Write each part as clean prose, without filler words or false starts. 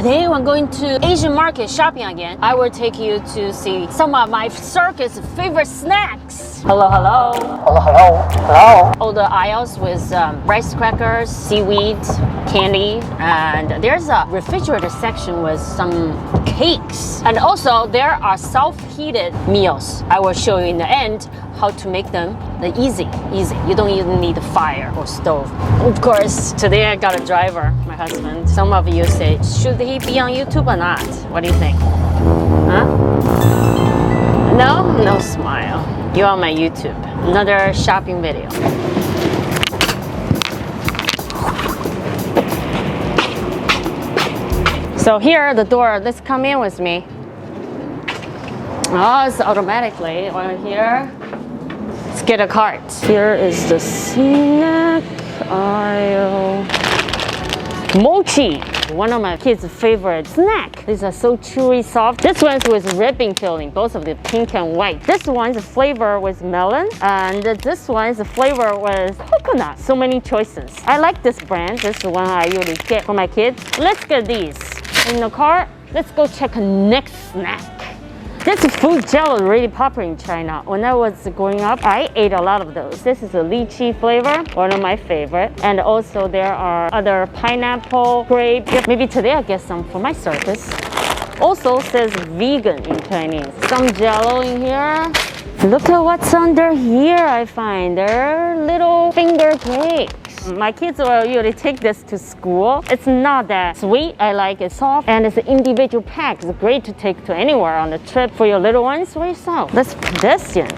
Today we're going to Asian Market shopping again. I will take you to see some of my circus favorite snacks. Hello, hello. Hello, hello, hello. All the aisles with rice crackers, seaweed, candy, and there's a refrigerator section with some cakes. And also there are self-heated meals. I will show you in the end how to make them easy. You don't even need a fire or stove. Of course, today I got a driver, my husband. Some of you say, should he be on YouTube or not? What do you think? Huh? No? No smile. You're on my YouTube. Another shopping video. So here, the door, let's come in with me. Oh, it's automatically right here. Let's get a cart. Here is the snack aisle. Mochi, one of my kids' favorite snack. These are so chewy, soft. This one's with ribbon filling, both of the pink and white. This one's flavor with melon, and this one's flavor with coconut. So many choices. I like this brand. This is the one I usually get for my kids. Let's get these in the cart. Let's go check next snack. This food Jello is really popular in China. When I was growing up, I ate a lot of those. This is a lychee flavor, one of my favorite. And also there are other pineapple, grape. Maybe today I'll get some for my circus. Also says vegan in Chinese. Some Jello in here. Look at what's under here, I find. They're little finger cakes. My kids will usually take this to school. It's not that sweet. I like it soft. And it's an individual pack. It's great to take to anywhere on the trip for your little ones or yourself. Let's put this in.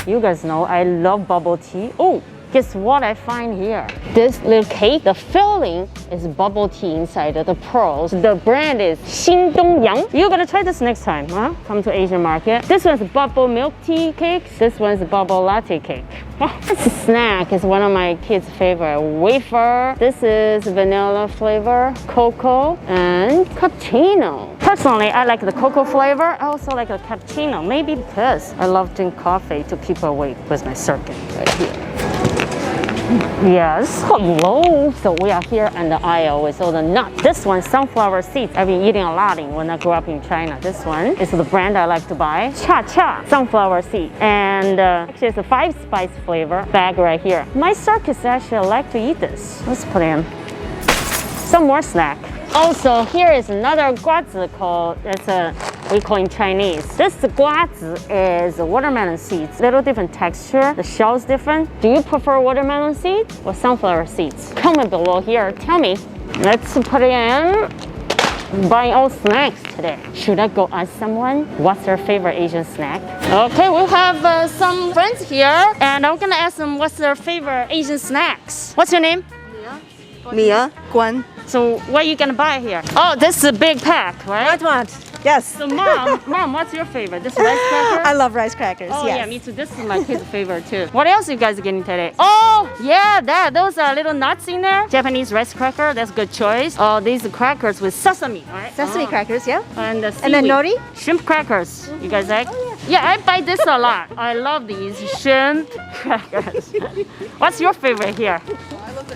You guys know I love bubble tea. Oh, guess what I find here? This little cake, the filling is bubble tea inside of the pearls. The brand is Xingdongyang. You're gonna try this next time, huh? Come to Asian Market. This one's bubble milk tea cakes. This one's bubble latte cake. Oh, this snack is one of my kids' favorite. Wafer. This is vanilla flavor, cocoa, and cappuccino. Personally, I like the cocoa flavor. I also like the cappuccino. Maybe because I love drink coffee to keep awake with my circuit right here. Yes, hello. So we are here in the aisle with all the nuts. This one, sunflower seeds. I've been eating a lot when I grew up in China. This one is the brand I like to buy. Cha Cha sunflower seed. And actually it's a 5-spice flavor bag right here. My circus actually I like to eat this. Let's put in some more snack. Also, here is another guazi called, we call in Chinese. This guazi is watermelon seeds. Little different texture. The shell is different. Do you prefer watermelon seeds or sunflower seeds? Comment below here. Tell me. Let's put it in. Buying all snacks today. Should I go ask someone what's their favorite Asian snack? Okay, we have some friends here, and I'm gonna ask them what's their favorite Asian snacks. What's your name? Mia, Guan. So what are you gonna buy here? Oh, this is a big pack, right? What one? Yes. So mom, what's your favorite? This rice cracker? I love rice crackers. Oh yes. Yeah, me too. This is my kid's favorite too. What else you guys are getting today? Oh yeah, those are little nuts in there. Japanese rice cracker. That's a good choice. Oh, these are crackers with sesame, right? Sesame crackers, yeah. And the then nori? Shrimp crackers. You guys like? Yeah, I buy this a lot. I love these shrimp crackers. What's your favorite here? I love the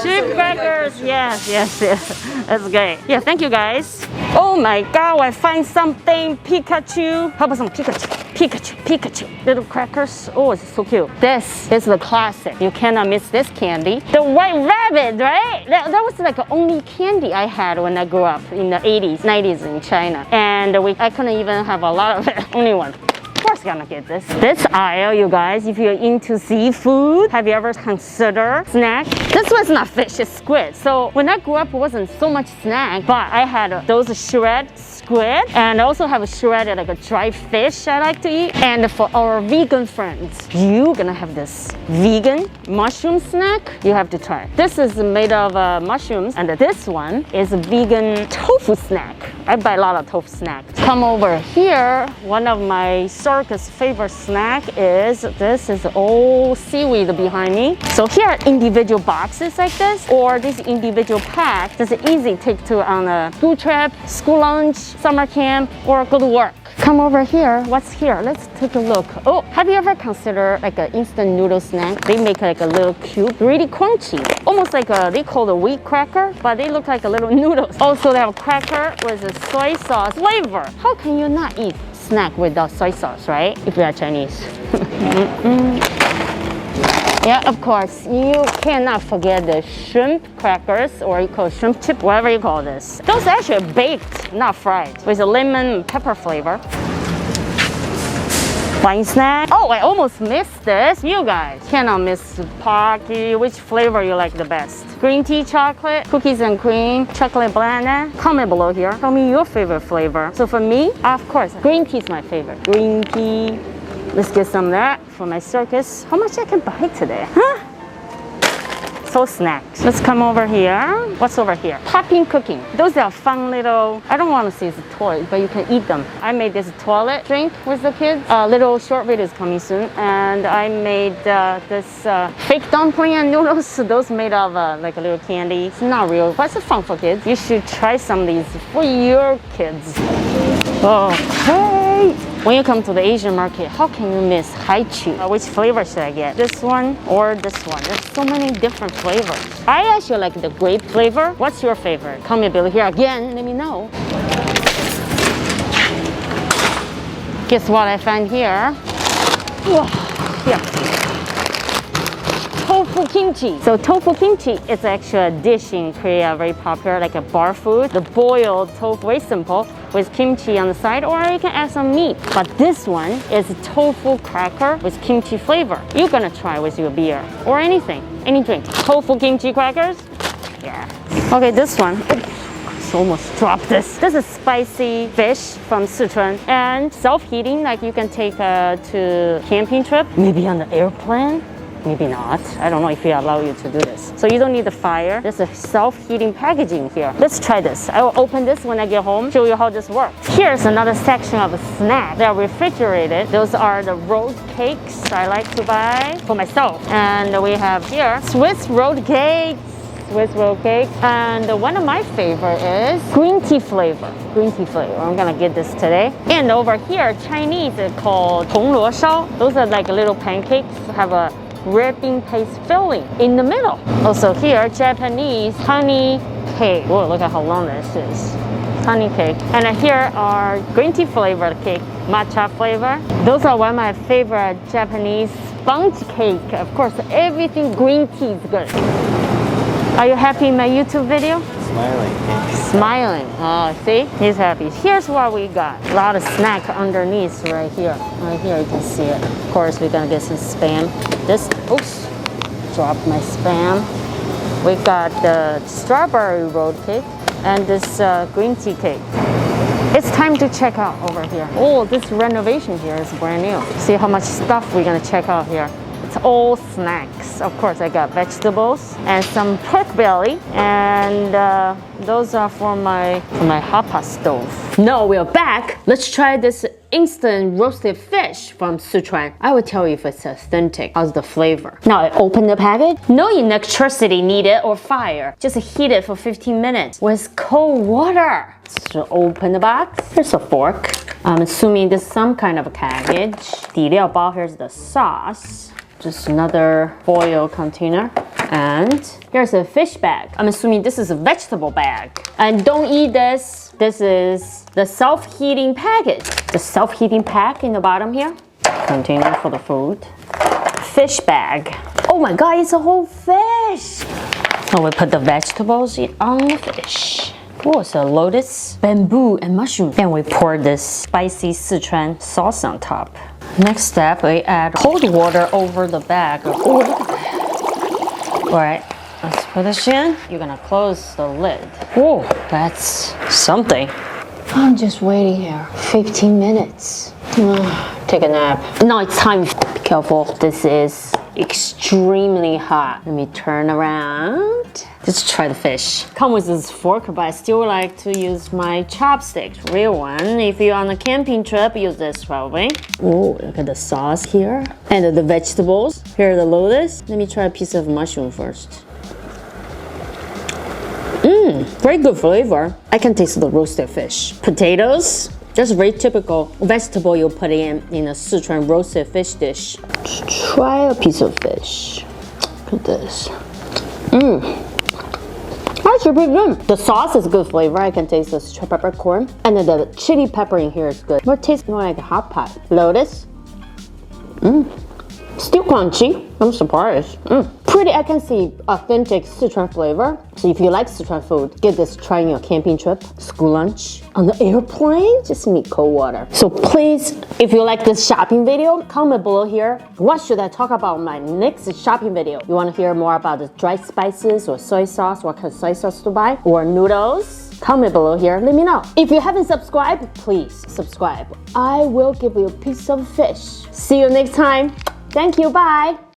shrimp crackers. Yes. That's great. Yeah, thank you guys. Oh my God, I find something Pikachu. How about some Pikachu? Little crackers. Oh, it's so cute. This is the classic. You cannot miss this candy. The white rabbit, right? That was like the only candy I had when I grew up in the 80s, 90s in China. And I couldn't even have a lot of it. Only one. Of course gonna get this. This aisle, you guys, if you're into seafood, have you ever considered snack? This one's not fish, it's squid. So when I grew up, it wasn't so much snack, but I had those shred squid, and I also have a shredded like a dry fish I like to eat. And for our vegan friends, you're gonna have this vegan mushroom snack. You have to try. This is made of mushrooms, and this one is a vegan tofu snack. I buy a lot of tofu snacks. Come over here. One of my circus favorite snack is this is all seaweed behind me. So here are individual boxes like this, or this individual pack. This is easy to take to on a school trip, school lunch, summer camp, or go to work. Come over here. What's here? Let's take a look. Oh, have you ever considered like an instant noodle snack? They make like a little cube, really crunchy, almost like they call it a wheat cracker, but they look like a little noodles. Also, they have a cracker with a soy sauce flavor. How can you not eat snack without soy sauce, right? If you are Chinese. Yeah, of course, you cannot forget the shrimp crackers, or you call it shrimp chip, whatever you call this. Those are actually baked, not fried, with a lemon and pepper flavor. Fine snack. Oh, I almost missed this. You guys cannot miss Pocky. Which flavor you like the best? Green tea chocolate, cookies and cream, chocolate banana. Comment below here. Tell me your favorite flavor. So for me, of course, green tea is my favorite. Green tea. Let's get some of that for my circus. How much I can buy today? Huh? So snacks. Let's come over here. What's over here? Popping cooking. Those are fun little, I don't want to say it's a toy, but you can eat them. I made this toilet drink with the kids. Little short videos coming soon. And I made this fake dumpling and noodles. Those made of like a little candy. It's not real, but it's fun for kids. You should try some of these for your kids. Okay. When you come to the Asian market, how can you miss haichu? Which flavor should I get? This one or this one? There's so many different flavors. I actually like the grape flavor. What's your favorite? Comment below here again, let me know. Guess what I found here? Here. Tofu kimchi. So tofu kimchi is actually a dish in Korea, very popular, like a bar food. The boiled tofu, very simple, with kimchi on the side, or you can add some meat. But this one is a tofu cracker with kimchi flavor. You're gonna try with your beer or anything, any drink. Tofu kimchi crackers. Yeah. Okay, this one. Oops, almost dropped this. This is spicy fish from Sutra and self-heating, like you can take to camping trip, maybe on the airplane. Maybe not. I don't know if they allow you to do this. So you don't need the fire. There's a self-heating packaging here. Let's try this. I will open this when I get home, show you how this works. Here's another section of a snack. They are refrigerated. Those are the rolled cakes I like to buy for myself. And we have here Swiss rolled cakes. Swiss roll cake. And one of my favorite is green tea flavor. Green tea flavor. I'm gonna get this today. And over here, Chinese is called 铜锣烧. Those are like little pancakes. Have a ripping paste filling in the middle. Also here, Japanese honey cake. Whoa, look at how long this is. Honey cake. And here are green tea flavored cake, matcha flavor. Those are one of my favorite Japanese sponge cake. Of course, everything green tea is good. Are you happy in my YouTube video? Smiling. Smiling. Oh, see? He's happy. Here's what we got. A lot of snack underneath right here. Right here, you can see it. Of course, we're gonna get some Spam. This, oops, dropped my Spam. We got the strawberry rolled cake and this green tea cake. It's time to check out over here. Oh, this renovation here is brand new. See how much stuff we're gonna check out here. It's all snacks. Of course, I got vegetables and some pork belly, and those are for my hot pot stove. Now we're back. Let's try this instant roasted fish from Sutra. I will tell you if it's authentic. How's the flavor? Now I open the package. No electricity needed or fire. Just heat it for 15 minutes with cold water. So open the box. Here's a fork. I'm assuming this is some kind of a package. 底料包, here's the sauce. Just another foil container. And here's a fish bag. I'm assuming this is a vegetable bag. And don't eat this. This is the self-heating package. The self-heating pack in the bottom here. Container for the food. Fish bag. Oh my God, it's a whole fish. So we put the vegetables on the fish. Oh, it's a lotus, bamboo, and mushroom. Then we pour this spicy Sichuan sauce on top. Next step, we add cold water over the bag. Oh, look at that. All right, let's put this in. You're gonna close the lid. Oh, that's something. I'm just waiting here 15 minutes. Take a nap. Now it's time. Be careful. This is extremely hot. Let me turn around. Let's try the fish. Come with this fork, but I still like to use my chopsticks, real one. If you're on a camping trip, use this probably. Oh, look at the sauce here. And the vegetables. Here are the lotus. Let me try a piece of mushroom first. Very good flavor. I can taste the roasted fish. Potatoes. That's very typical vegetable you put in a Sichuan roasted fish dish. Try a piece of fish. Look at this. Actually pretty good. The sauce is good flavor. I can taste the peppercorn. And then the chili pepper in here is good. It tastes more like a hot pot. Lotus. Still crunchy. I'm surprised. Pretty, I can see authentic Sichuan flavor. So if you like Sichuan food, get this try on your camping trip, school lunch, on the airplane, just need cold water. So please, if you like this shopping video, comment below here. What should I talk about in my next shopping video? You want to hear more about the dried spices or soy sauce, what kind of soy sauce to buy, or noodles? Comment below here, let me know. If you haven't subscribed, please subscribe. I will give you a piece of fish. See you next time. Thank you, bye.